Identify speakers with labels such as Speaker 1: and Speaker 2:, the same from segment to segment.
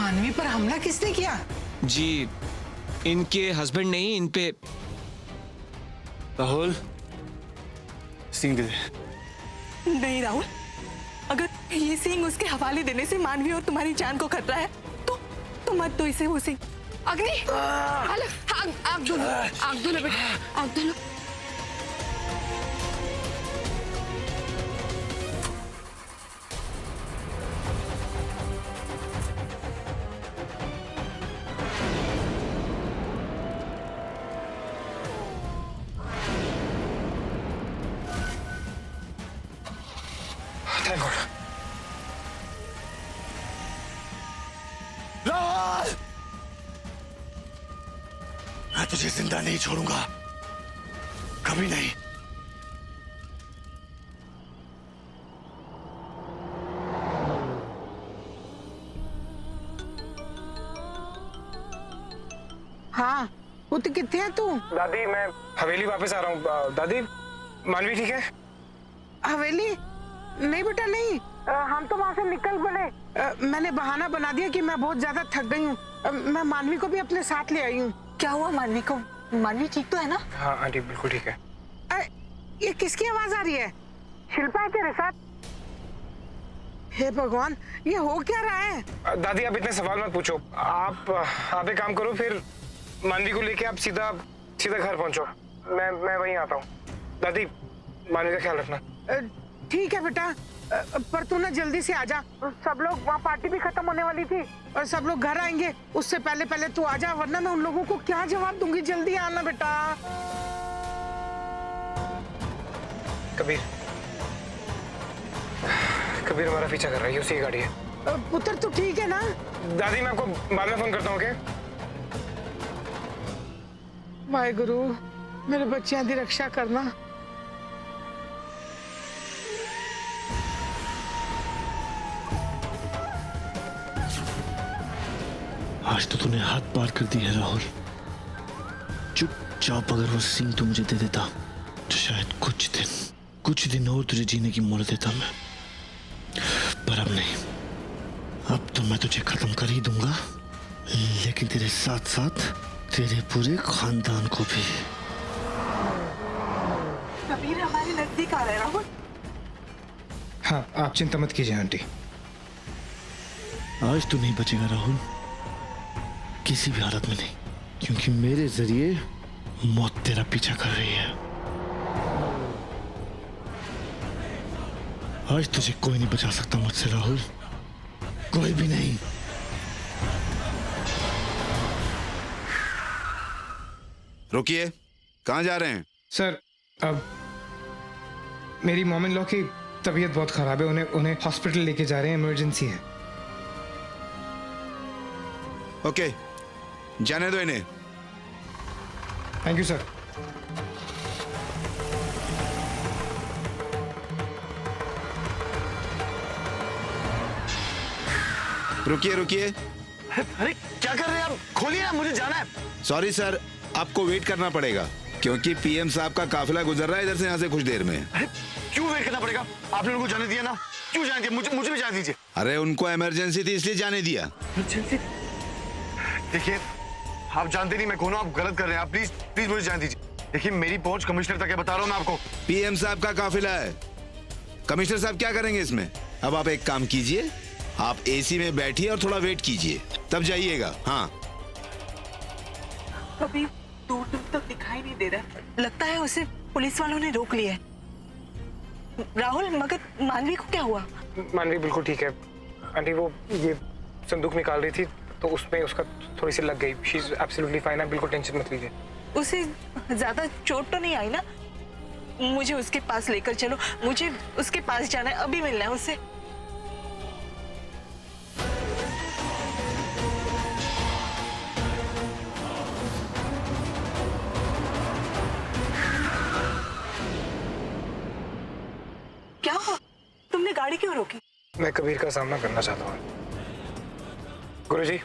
Speaker 1: मानवी पर हमला किसने किया?
Speaker 2: जी इनके हस्बैंड नहीं, इन पे।
Speaker 3: राहुल, सिंह दे दे।
Speaker 4: नहीं राहुल, अगर ये सिंह उसके हवाले देने से मानवी और तुम्हारी जान को खतरा है तो मत दो इसे वो सिंह।
Speaker 5: अग्नि, आग धो लो, आग धो लो बेटा, आग धो लो।
Speaker 3: Thank God. राहुल, मैं तुझे जिंदा नहीं छोड़ूंगा, कभी नहीं।
Speaker 1: हाँ पुत, कितने है तू?
Speaker 6: दादी मैं हवेली वापस आ रहा हूँ। दादी मानवी ठीक है?
Speaker 1: हवेली? नहीं बेटा नहीं, हम तो वहाँ से निकल पड़े। मैंने बहाना बना दिया कि मैं बहुत ज्यादा थक गई हूँ। मैं मानवी को भी अपने साथ ले आई हूँ।
Speaker 4: क्या हुआ मानवी को? मानवी ठीक तो है ना?
Speaker 6: हाँ आंटी बिल्कुल ठीक है।
Speaker 1: ये किसकी आवाज आ रही है? शिल्पा है तेरे साथ? हे भगवान, ये हो क्या रहा है?
Speaker 6: दादी आप इतने सवाल मत पूछो। आप एक काम करो, फिर मानवी को लेके आप सीधा घर पहुंचो। मैं वहीं आता हूँ। दादी मानवी का ख्याल रखना।
Speaker 1: ठीक है बेटा, पर तू ना जल्दी से आजा। सब लोग, वहाँ पार्टी भी खत्म होने वाली थी और सब लोग घर आएंगे, उससे पहले तू आजा, वरना मैं उन लोगों को क्या जवाब दूंगी। जल्दी आना बेटा।
Speaker 6: कबीर हमारा पीछा कर रहा है, उसी की गाड़ी है।
Speaker 1: पुत्र तू ठीक है ना?
Speaker 6: दादी मैं आपको बाद में फोन करता हूँ। ओके?
Speaker 1: वाहेगुरु, मेरे बच्चियां दी रक्षा करना।
Speaker 3: आज तो तूने हाथ पार कर दी है राहुल। चुपचाप अगर वो सिंह तू मुझे दे देता तो शायद कुछ दिन और तुझे जीने की मोहलत देता मैं, पर अब नहीं। अब तो मैं तुझे खत्म कर ही दूंगा, लेकिन तेरे साथ साथ तेरे पूरे खानदान को भी।
Speaker 4: कबीर हमारे नजदीक आ रहा है राहुल।
Speaker 6: हाँ आप चिंता मत कीजिए आंटी।
Speaker 3: आज तो नहीं बचेगा राहुल, किसी भी हालत में नहीं, क्योंकि मेरे जरिए मौत तेरा पीछा कर रही है। आज तुझे कोई नहीं बचा सकता मुझसे राहुल, कोई भी नहीं।
Speaker 7: रुकिए, कहाँ जा रहे हैं?
Speaker 6: सर अब मेरी मॉम इन लॉ की तबीयत बहुत खराब है, उन्हें हॉस्पिटल लेके जा रहे हैं, इमरजेंसी है।
Speaker 7: ओके, जाने दो इन्हें।
Speaker 6: Thank you sir.
Speaker 7: रुकिए।
Speaker 3: अरे क्या कर रहे हैं आप? खोलिए ना, मुझे जाना है।
Speaker 7: सॉरी सर, आपको वेट करना पड़ेगा क्योंकि पीएम साहब का काफिला गुजर रहा है इधर से, यहाँ से कुछ देर में।
Speaker 3: अरे क्यों वेट करना पड़ेगा? आपने उनको जाने दिया ना, क्यों जाने दिया? मुझे भी जाने दीजिए।
Speaker 7: अरे उनको इमरजेंसी थी इसलिए जाने दिया।
Speaker 3: देखिए आप जानते नहीं मैं कौन हूं, आप गलत कर रहे हैं। आप प्लीज मुझे जाने दीजिए। देखिए मेरी पहुंच कमिश्नर तक है, बता रहा हूं मैं आपको।
Speaker 7: पीएम साहब का काफिला है, कमिश्नर साहब क्या करेंगे इसमें? अब आप एक काम कीजिए, आप एसी में बैठिए और थोड़ा वेट कीजिए, तब जाइएगा। हाँ
Speaker 4: कबीर दूर तक दिखाई नहीं दे रहा, लगता है उसे पुलिस वालों ने रोक लिया है। राहुल मगर मानवी को क्या हुआ?
Speaker 6: मानवी बिल्कुल ठीक है आंटी, वो ये संदूक निकाल रही थी तो उसमें उसका थोड़ी सी लग गई। शी इज एब्सोल्युटली फाइन, आप बिल्कुल टेंशन मत लीजिए।
Speaker 4: उसे ज्यादा चोट तो नहीं आई ना? मुझे उसके पास लेकर चलो, मुझे उसके पास जाना है, अभी मिलना है उससे। क्या हुआ? तुमने गाड़ी क्यों रोकी?
Speaker 6: मैं कबीर का सामना करना चाहता हूँ। गुरुजी,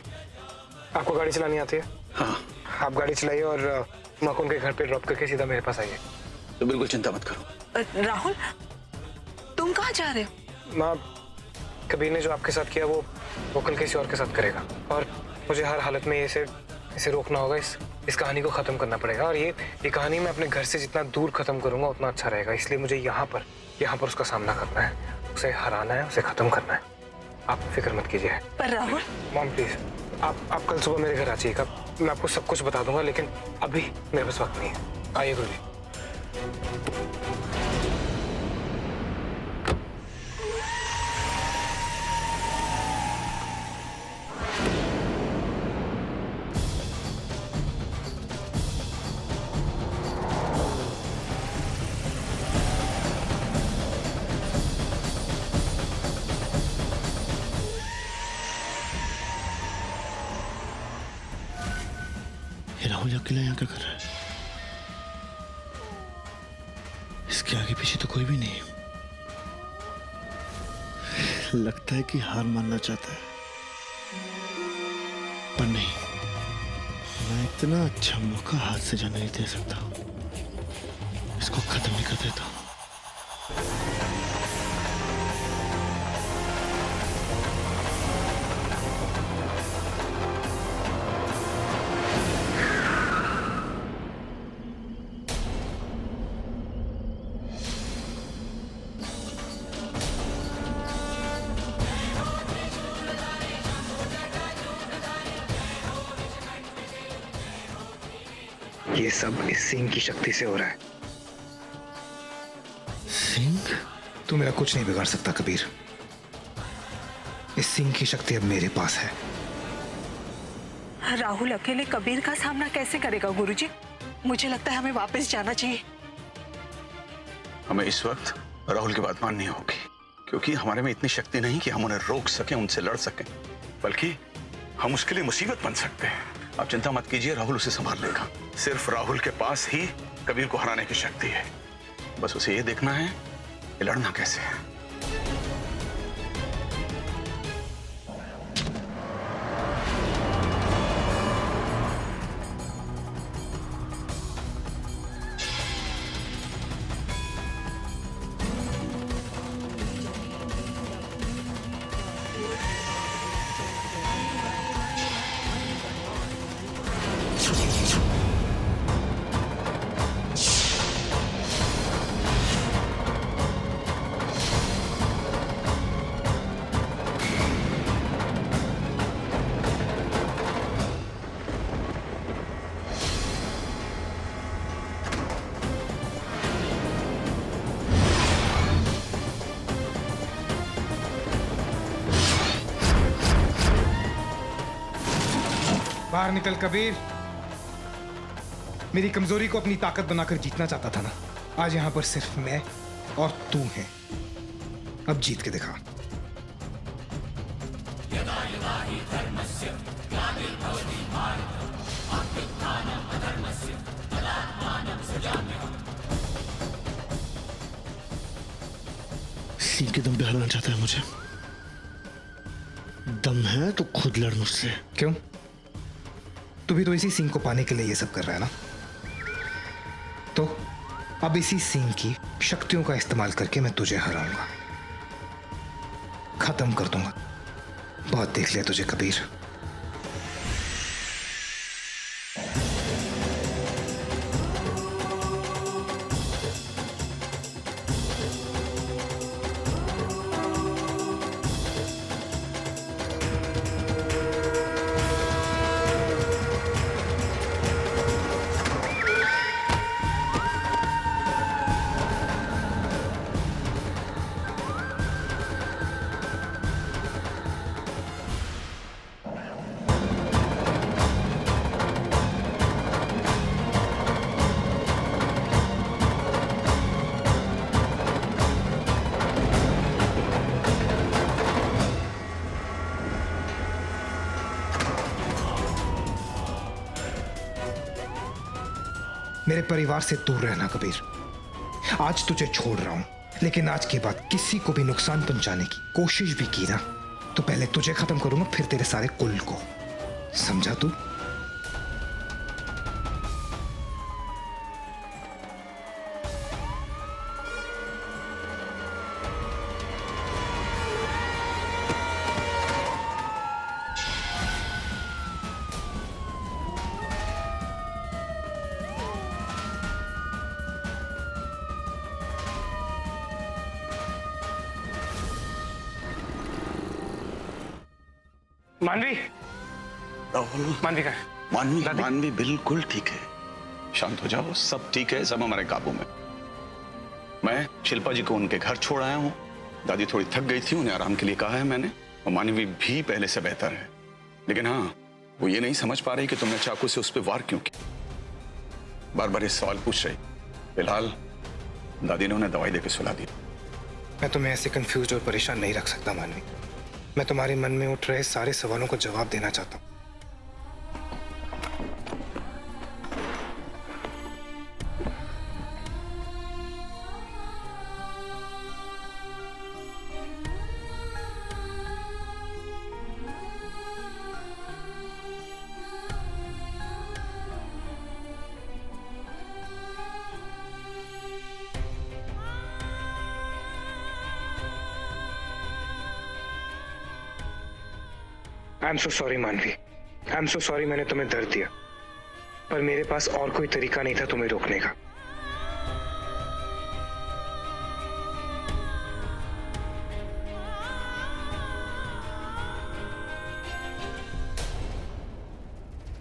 Speaker 6: आपको गाड़ी चलानी आती है?
Speaker 8: हाँ।
Speaker 6: आप गाड़ी चलाइए और माँ को उनके घर पे ड्रॉप करके सीधा मेरे पास आइए।
Speaker 8: तो बिल्कुल चिंता मत करो।
Speaker 4: राहुल तुम कहाँ जा रहे हो?
Speaker 6: माँ, कबीर ने जो आपके साथ किया वो वो कल किसी और के साथ करेगा और मुझे हर हालत में इसे रोकना होगा। इस कहानी को खत्म करना पड़ेगा और ये कहानी मैं अपने घर से जितना दूर खत्म करूंगा उतना अच्छा रहेगा। इसलिए मुझे यहाँ पर उसका सामना करना है, उसे हराना है, उसे खत्म करना है। आप फिक्र मत कीजिए।
Speaker 4: पर राहुल,
Speaker 6: मॉम प्लीज, आप कल सुबह मेरे घर आ जाइएगा। मैं आपको सब कुछ बता दूंगा, लेकिन अभी मेरे पास वक्त नहीं है। आइए गुरुजी।
Speaker 3: ये राहुल अकेला यहाँ क्या कर रहा है? इसके आगे पीछे तो कोई भी नहीं। लगता है कि हार मानना चाहता है, पर नहीं, मैं इतना अच्छा मौका हाथ से जाने नहीं दे सकता। इसको खत्म नहीं कर देता।
Speaker 6: ये सब इस सिंह की शक्ति से हो रहा है।
Speaker 3: सिंह?
Speaker 6: तू मेरा कुछ नहीं बिगाड़ सकता कबीर। इस सिंह की शक्ति अब मेरे पास है।
Speaker 4: राहुल अकेले कबीर का सामना कैसे करेगा गुरुजी? मुझे लगता है हमें वापस जाना चाहिए।
Speaker 8: हमें इस वक्त राहुल की बात माननी होगी, क्योंकि हमारे में इतनी शक्ति नहीं कि हम उन्हें रोक सकें, उनसे लड़ सकें, बल्कि हम उसके लिए मुसीबत बन सकते हैं। आप चिंता मत कीजिए, राहुल उसे संभाल लेगा। सिर्फ राहुल के पास ही कबीर को हराने की शक्ति है। बस उसे ये देखना है कि लड़ना कैसे है।
Speaker 6: बाहर निकल कबीर। मेरी कमजोरी को अपनी ताकत बनाकर जीतना चाहता था ना? आज यहां पर सिर्फ मैं और तू हैं। अब जीत के दिखा।
Speaker 3: सिंह के दम पे हराना चाहता है मुझे। दम है तो खुद लड़ मुझसे।
Speaker 6: क्यों? तू भी तो इसी सिंह को पाने के लिए ये सब कर रहा है ना? तो अब इसी सिंह की शक्तियों का इस्तेमाल करके मैं तुझे हराऊंगा, खत्म कर दूंगा। बहुत देख लिया तुझे कबीर। मेरे परिवार से दूर रहना कबीर। आज तुझे छोड़ रहा हूं, लेकिन आज के बाद किसी को भी नुकसान पहुंचाने की कोशिश भी की ना तो पहले तुझे खत्म करूंगा, फिर तेरे सारे कुल को। समझा तू? मानवी,
Speaker 8: राहुल,
Speaker 6: मानवी का
Speaker 8: मानवी
Speaker 6: दादी?
Speaker 8: मानवी बिल्कुल ठीक है। शांत हो जाओ, सब ठीक है, सब हमारे काबू में। मैं शिल्पा जी को उनके घर छोड़ आया हूँ। दादी थोड़ी थक गई थी, उन्हें आराम के लिए कहा है मैंने। और मानवी भी पहले से बेहतर है। लेकिन हाँ, वो ये नहीं समझ पा रही कि तुमने चाकू से उस पर वार क्यों किया। बार बार ये सवाल पूछ रही। फिलहाल दादी ने उन्हें दवाई देकर सुला दी।
Speaker 6: मैं तुम्हें ऐसे कंफ्यूज और परेशान नहीं रख सकता मानवी। मैं तुम्हारे मन में उठ रहे सारे सवालों को जवाब देना चाहता हूँ। आई एम सो सॉरी मानवी, आई एम सो सॉरी मैंने तुम्हें दर्द दिया, पर मेरे पास और कोई तरीका नहीं था तुम्हें रोकने का।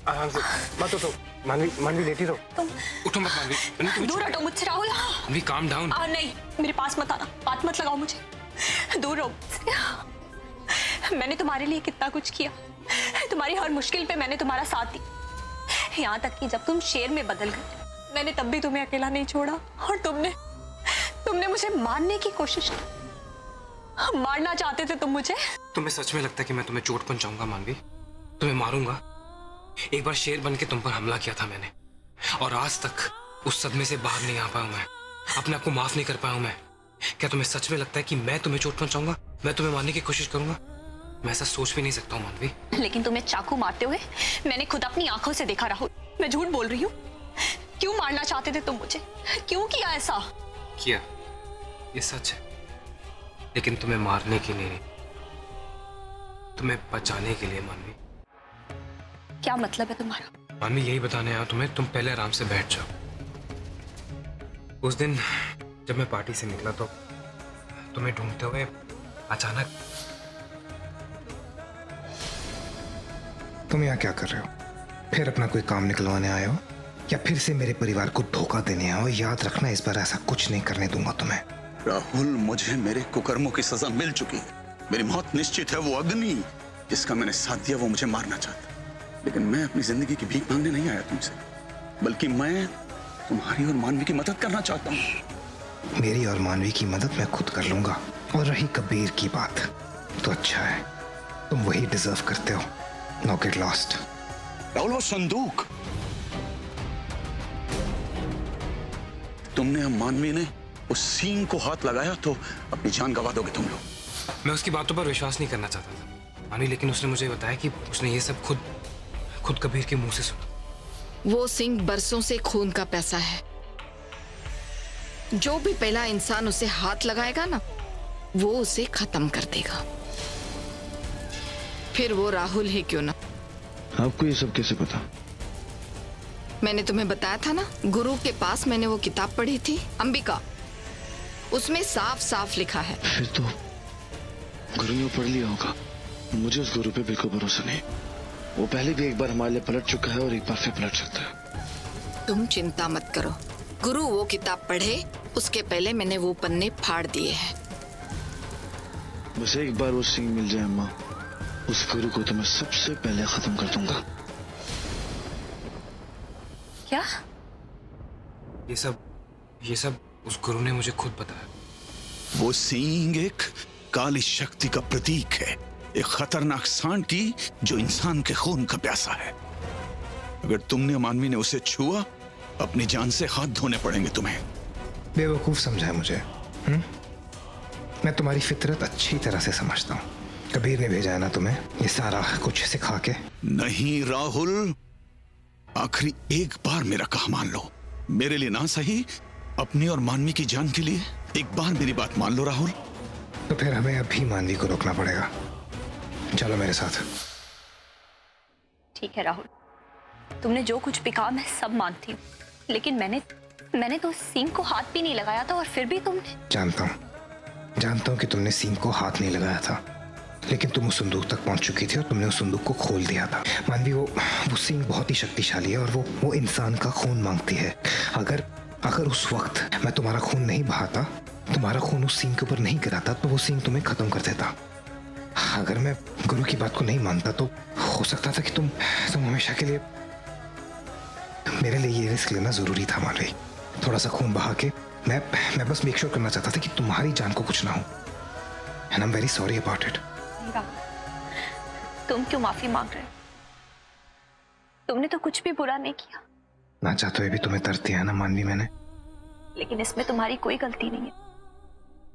Speaker 6: आराम से मत उठो मानवी, मानवी लेटी रहो।
Speaker 4: तुम
Speaker 6: उठो मत मानवी,
Speaker 4: दूर हटो मुझसे राहुल।
Speaker 6: मानवी काम डाउन।
Speaker 4: नहीं, मेरे पास मत आना, हाथ मत लगाओ मुझे, दूर रहो मुझसे। मैंने तुम्हारे लिए कितना कुछ किया, तुम्हारी हर मुश्किल पे मैंने तुम्हारा साथ दिया। यहाँ तक कि जब तुम शेर में बदल गए, मैंने तब भी तुम्हें अकेला नहीं छोड़ा। और तुमने मुझे मारने की कोशिश की। मारना चाहते थे तुम मुझे।
Speaker 6: तुम्हें सच में लगता है कि मैं तुम्हें चोट पहुंचाऊंगा मानवी? तुम्हें मारूंगा? एक बार शेर बन के तुम पर हमला किया था मैंने, और आज तक उस सदमे से बाहर नहीं आ पाया हूं मैं, अपने आप को माफ नहीं कर पाया हूं मैं। क्या तुम्हें सच में लगता है कि मैं तुम्हें चोट पहुंचाऊंगा, मैं तुम्हें मारने की कोशिश करूंगा? मैं ऐसा सोच भी नहीं सकता हूँ मानवी।
Speaker 4: लेकिन तुम्हें चाकू मारते हुए मैंने खुद अपनी आंखों से देखा राहुल। मैं झूठ बोल रही हूँ? क्यों मारना चाहते थे तुम मुझे? क्यों किया ऐसा?
Speaker 6: किया, ये सच है, लेकिन तुम्हें मारने के लिए नहीं, तुम्हें बचाने के लिए मानवी।
Speaker 4: क्या मतलब है तुम्हारा?
Speaker 6: मानवी यही बताने आया तुम्हें, तुम पहले आराम से बैठ जाओ। उस दिन जब मैं पार्टी से निकला तो तुम्हें ढूंढते हुए अचानक। तुम यहाँ क्या कर रहे हो? फिर अपना कोई काम निकलवाने आए हो या फिर से मेरे परिवार को धोखा देने आए हो? याद रखना, इस बार ऐसा कुछ नहीं करने दूंगा तुम्हें।
Speaker 8: राहुल, मुझे मेरे कुकर्मों की सजा मिल चुकी है। मेरी मौत निश्चित है। वो अग्नि जिसका मैंने साथ दिया वो मुझे मारना चाहता। लेकिन मैं अपनी जिंदगी की भीख मांगने नहीं आया तुमसे, बल्कि मैं तुम्हारी और मानवी की मदद करना चाहता हूँ।
Speaker 6: मेरी और मानवी की मदद मैं खुद कर लूंगा। और रही कबीर की बात, तो अच्छा है, तुम वही डिजर्व करते हो। Now get lost.
Speaker 8: राहुल, वो संदूक तुमने, मानवी ने उस सींग को हाथ लगाया तो अपनी जान गंवा दोगे तुम लोग।
Speaker 6: मैं उसकी बातों पर विश्वास नहीं करना चाहता था मानवी, लेकिन उसने मुझे बताया कि उसने ये सब खुद कबीर के मुंह से सुना।
Speaker 5: वो सिंह बरसों से खून का पैसा है। जो भी पहला इंसान उसे हाथ लगाएगा ना, वो उसे खत्म कर देगा, फिर वो राहुल ही क्यों ना।
Speaker 3: आपको ये सब कैसे पता?
Speaker 5: मैंने तुम्हें बताया था ना, गुरु के पास मैंने वो किताब पढ़ी थी, अंबिका। उसमें साफ साफ लिखा है।
Speaker 3: फिर तो गुरु ने पढ़ लिया होगा। मुझे उस गुरु पे बिल्कुल भरोसा नहीं। वो पहले भी एक बार हमारे लिए पलट चुका है और एक बार फिर पलट सकता है।
Speaker 5: तुम चिंता मत करो, गुरु वो किताब पढ़े उसके पहले मैंने वो पन्ने फाड़ दिए हैं।
Speaker 3: बस एक बार वो सिंह मिल जाए अम्मा, उस गुरु को तो मैं सबसे पहले खत्म कर दूंगा।
Speaker 4: क्या?
Speaker 6: ये सब उस गुरु ने मुझे खुद बताया।
Speaker 8: वो सींग एक काली शक्ति का प्रतीक है, एक खतरनाक सांड जो इंसान के खून का प्यासा है। अगर तुमने, मानवी ने उसे छुआ, अपनी जान से हाथ धोने पड़ेंगे तुम्हें।
Speaker 6: बेवकूफ समझा है मुझे? मैं तुम्हारी फितरत अच्छी तरह से समझता हूँ। कबीर ने भेजा है ना तुम्हें ये सारा कुछ सिखा के?
Speaker 8: नहीं राहुल, आखिरी एक बार मेरा कहा मान लो। मेरे लिए ना सही, अपनी और मानवी की जान के लिए एक बार मेरी बात मान लो राहुल।
Speaker 6: तो फिर हमें अभी मानवी को रोकना पड़ेगा। चलो मेरे साथ।
Speaker 4: ठीक है राहुल, तुमने जो कुछ भी कहा मैं सब मानती हूँ, लेकिन मैंने तो सींग को हाथ भी नहीं लगाया था, और फिर भी तुमने।
Speaker 6: जानता हूँ कि तुमने सींग को हाथ नहीं लगाया था,
Speaker 9: लेकिन तुम उस संदूक तक पहुंच चुकी थी और तुमने उस संदूक को खोल दिया था। मानवी, वो सिंह बहुत ही शक्तिशाली है और वो इंसान का खून मांगती है। अगर उस वक्त मैं तुम्हारा खून नहीं बहाता, तुम्हारा खून उस सिंह के ऊपर नहीं गिराता, तो वो सिंह तुम्हें खत्म कर देता। अगर मैं गुरु की बात को नहीं मानता तो हो सकता था कि तुम हमेशा के लिए, मेरे लिए ये रिस्क लेना जरूरी था मानवी। थोड़ा सा खून बहा के मैं बस मेक श्योर करना चाहता था कि तुम्हारी जान को कुछ ना हो। And I am very sorry about it.
Speaker 4: तुम क्यों माफी मांग रहे हो? तुमने तो कुछ भी बुरा नहीं किया।
Speaker 9: ना चाहते हुए भी तुम्हें दर्द दिया है ना मानवी मैंने।
Speaker 4: लेकिन इसमें तुम्हारी कोई गलती नहीं है।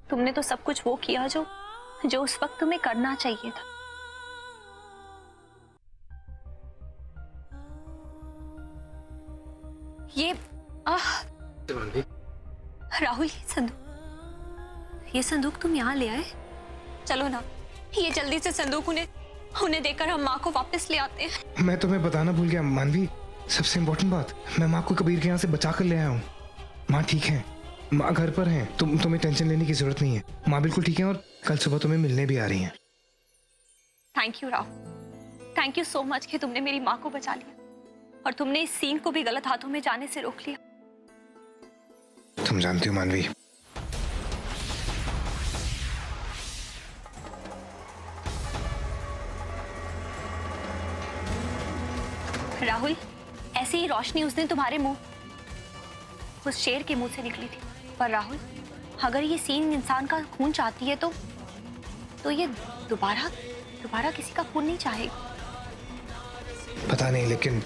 Speaker 4: तुमने तो सब कुछ वो किया जो उस वक्त तुम्हें करना चाहिए था। ये राहुल, ये संदूक तुम यहाँ ले आए? चलो ना, ये जल्दी से संदूक उन्हें देकर हम माँ को वापस ले आते हैं।
Speaker 9: मैं तुम्हें बताना भूल गया मानवी, सबसे इम्पोर्टेंट बात, मैं माँ को कबीर के यहाँ से बचा कर ले आया हूँ। माँ ठीक है, माँ घर पर हैं। तुम्हें टेंशन लेने की जरूरत नहीं है। माँ बिल्कुल ठीक है और कल सुबह तुम्हें मिलने भी आ रही हैं।
Speaker 4: Thank you Rahul, thank you so much कि तुमने मेरी माँ को बचा लिया और तुमने इस सीन को भी गलत हाथों में जाने से रोक लिया।
Speaker 9: तुम जानती हो मानवी,
Speaker 4: राहुल, ऐसी ही रोशनी उस दिन तुम्हारे मुंह, उस शेर के मुंह से निकली थी। पर राहुल, अगर ये सीन इंसान का खून चाहती है तो ये दोबारा किसी का खून नहीं चाहेगी।
Speaker 9: पता नहीं, लेकिन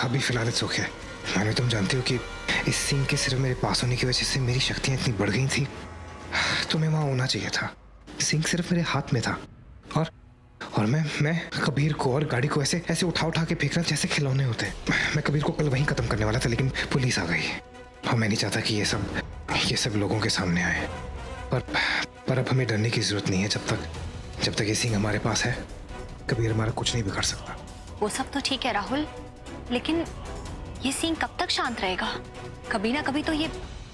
Speaker 9: अभी फिलहाल इट्स ओके। मानवी, तुम जानती हो कि इस सीन के सिर्फ मेरे पास होने की वजह से मेरी शक्तियां इतनी बढ़ गई थी। तुम्हें वहां होना चाहिए था। सिंह सिर्फ मेरे हाथ में था और मैं कबीर को और गाड़ी को ऐसे उठा के फेंकना जैसे खिलौने होते। मैं कबीर को कल वहीं खत्म करने वाला था, लेकिन पुलिस आ गई और मैं नहीं चाहता कि ये सब लोगों के सामने आए। पर अब हमें डरने की जरूरत नहीं है। जब तक ये सिंह हमारे पास है, कबीर हमारा कुछ नहीं बिगाड़ सकता।
Speaker 4: वो सब तो ठीक है राहुल, लेकिन ये सिंह कब तक शांत रहेगा? कभी ना कभी तो ये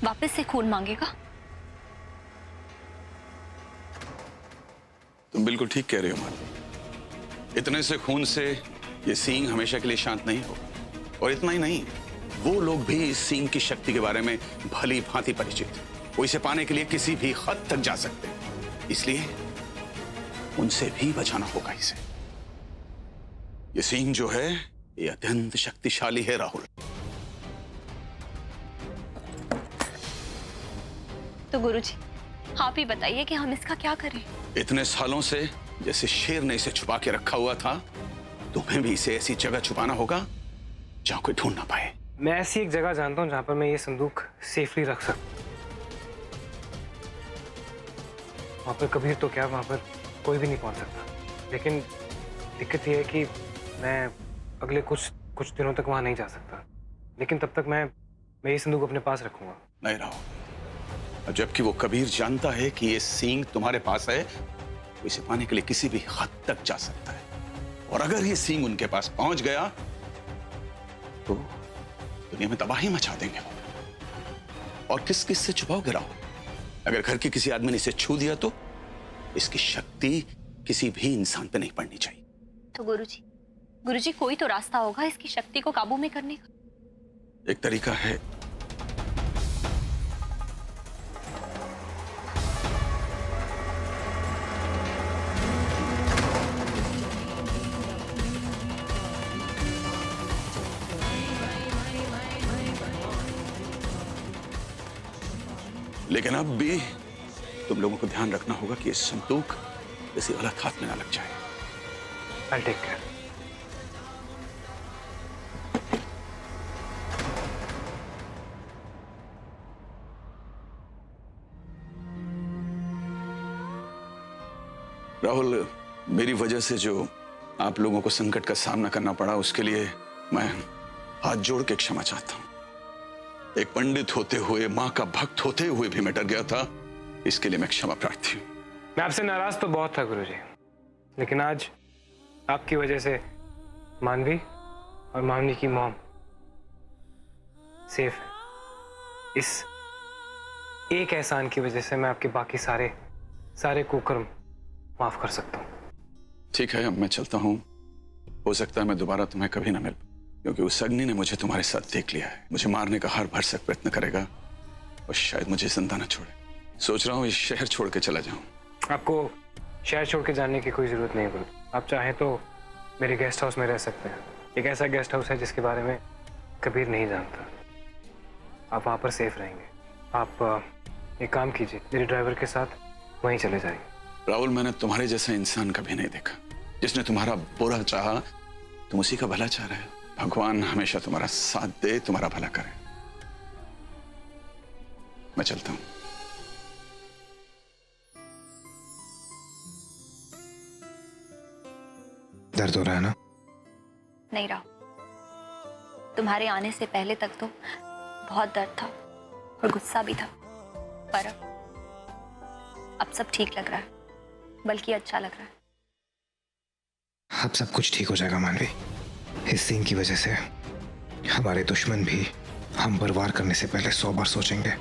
Speaker 4: वापस से खून मांगेगा।
Speaker 8: तुम बिल्कुल ठीक कह रहे हो मानवी। इतने से खून से ये सींग हमेशा के लिए शांत नहीं हो। और इतना ही नहीं, वो लोग भी इस सींग की शक्ति के बारे में भली भांति परिचित। वो इसे पाने के लिए किसी भी हद तक जा सकते हैं, इसलिए उनसे भी बचाना होगा इसे। ये सींग जो है, ये अत्यंत शक्तिशाली है राहुल।
Speaker 4: तो गुरुजी, आप ही बताइए कि हम इसका क्या करें?
Speaker 8: इतने सालों से जैसे शेर ने इसे छुपा के रखा हुआ था, तुम्हें भी इसे ऐसी जगह छुपाना होगा जहां कोई ढूंढ ना पाए।
Speaker 6: मैं ऐसी एक जगह जानता हूँ जहां पर मैं ये संदूक सेफली रख सकता हूँ। वहां पर कबीर तो क्या, वहां पर कोई भी नहीं पहुंच सकता। लेकिन दिक्कत यह है कि मैं अगले कुछ दिनों तक वहां नहीं जा सकता। लेकिन तब तक मैं ये संदूक अपने पास रखूंगा।
Speaker 8: नहीं राहुल, जबकि वो कबीर जानता है कि ये सींग तुम्हारे पास है, वो इसे पाने के लिए किसी भी हद तक जा सकता है। और अगर ये सींग उनके पास पहुंच गया तो दुनिया में तबाही मचा देंगे वो। और किस से छुपाओगे राहुल? अगर घर के किसी आदमी ने इसे छू दिया तो इसकी शक्ति किसी भी इंसान पे नहीं पड़नी चाहिए।
Speaker 4: तो गुरुजी कोई तो रास्ता होगा इसकी शक्ति को काबू में करने का।
Speaker 8: एक तरीका है। लेकिन अब भी तुम लोगों को ध्यान रखना होगा कि ये संदूक किसी गलत हाथ में ना लग जाए।
Speaker 6: I'll take care.
Speaker 8: राहुल, मेरी वजह से जो आप लोगों को संकट का सामना करना पड़ा, उसके लिए मैं हाथ जोड़ के क्षमा चाहता हूं। एक पंडित होते हुए, मां का भक्त होते हुए भी मैं डर गया था, इसके लिए मैं क्षमा प्रार्थी हूं।
Speaker 6: मैं आपसे नाराज तो बहुत था गुरुजी, लेकिन आज आपकी वजह से मानवी और मामनी की मॉम सेफ है। इस एक एहसान की वजह से मैं आपके बाकी सारे कुकर्म माफ कर सकता हूँ।
Speaker 8: ठीक है, अब मैं चलता हूँ। हो सकता है मैं दोबारा तुम्हें कभी ना मिल पाऊं, क्योंकि उस अग्नि ने मुझे तुम्हारे साथ देख लिया है। मुझे मारने का हर भरसक प्रयत्न करेगा और शायद मुझे जिंदा न छोड़े। सोच रहा हूँ इस शहर छोड़ के चला जाऊं।
Speaker 6: आपको शहर छोड़ के जाने की कोई जरूरत नहीं है। आप चाहें तो मेरे गेस्ट हाउस में रह सकते हैं। एक ऐसा गेस्ट हाउस है जिसके बारे में कबीर नहीं जानता। आप वहाँ पर सेफ रहेंगे। आप एक काम कीजिए, मेरे ड्राइवर के साथ वहीं चले जाइए।
Speaker 8: राहुल, मैंने तुम्हारे जैसा इंसान कभी नहीं देखा। जिसने तुम्हारा बुरा चाहा तुम उसी का भला चाह रहे हो। भगवान हमेशा तुम्हारा साथ दे, तुम्हारा भला करे। मैं चलता हूं।
Speaker 9: दर्द हो रहा है ना?
Speaker 4: नहीं राहुल, तुम्हारे आने से पहले तक तो बहुत दर्द था और गुस्सा भी था, पर अब सब ठीक लग रहा है, बल्कि अच्छा लग रहा है।
Speaker 9: अब सब कुछ ठीक हो जाएगा मानवी। इस सीन की वजह से हमारे दुश्मन भी हम पर वार करने से पहले 100 बार सोचेंगे।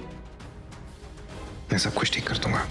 Speaker 9: मैं सब कुछ ठीक कर दूंगा।